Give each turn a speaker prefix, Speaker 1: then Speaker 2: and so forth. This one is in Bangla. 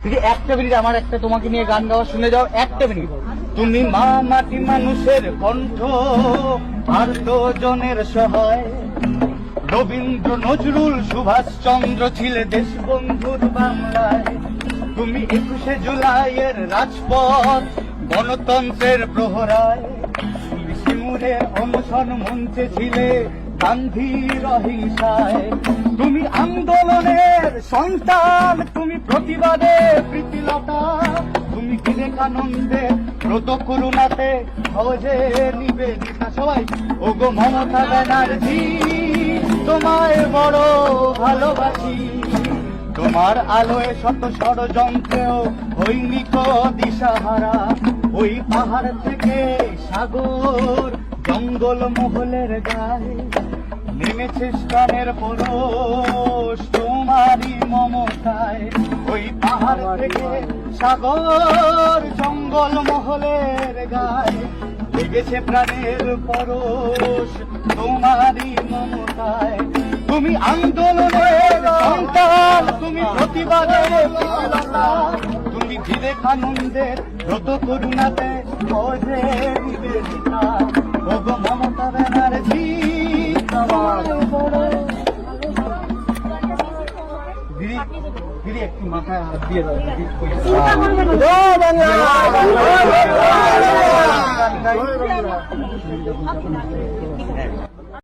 Speaker 1: দিদি একটা মিনিট আমার একটা তোমাকে নিয়ে গান গাওয়া শুনে যাও, একটা মিনিট। তুমি মা মাটি মানুষের কণ্ঠ, আর্ত জনের সহায়, রবীন্দ্র নজরুল সুভাষচন্দ্র ছিলে দেশবন্ধুর বাংলায়। তুমি 21শে জুলাইয়ের রাজপথ, গণতন্ত্রের প্রহরায়। তুমি সিঙ্গুরের অনশন মঞ্চে ছিলে গান্ধীর অহিংসায়। তুমি আন্দোলনের সন্তান, তুমি প্রতিবাদে প্রীতিলতা। তুমি বিবেকানন্দের ব্রত করুণাতে সহজে নিবেদিতা। সবাই ওগো মমতা ব্যানার্জি, তোমায় বড় ভালোবাসি। তোমার আলোয় শত ষড়যন্ত্রেও হইনি কো দিশাহারা। ওই পাহাড় থেকে সাগর, জঙ্গল মহলের গায়ে নেমেছে স্থানের পরশ তোমারই মমতায়। ওই পাহাড় থেকে সাগর, জঙ্গল মহলের গায়ে লেগেছে প্রাণের পরশ তোমারই মমতায়। তুমি আন্দোলনের সন্তান, তুমি প্রতিবাদের বিফলতা। তুমি বিবেকানন্দের ব্রত করুণাতে বোঝে নিবেদিতা। ওগো মমতা ব্যানার্জি, তোমার বড়। দিদি দিদি একটু মাথায় হাত দিয়ে দাও দিদি।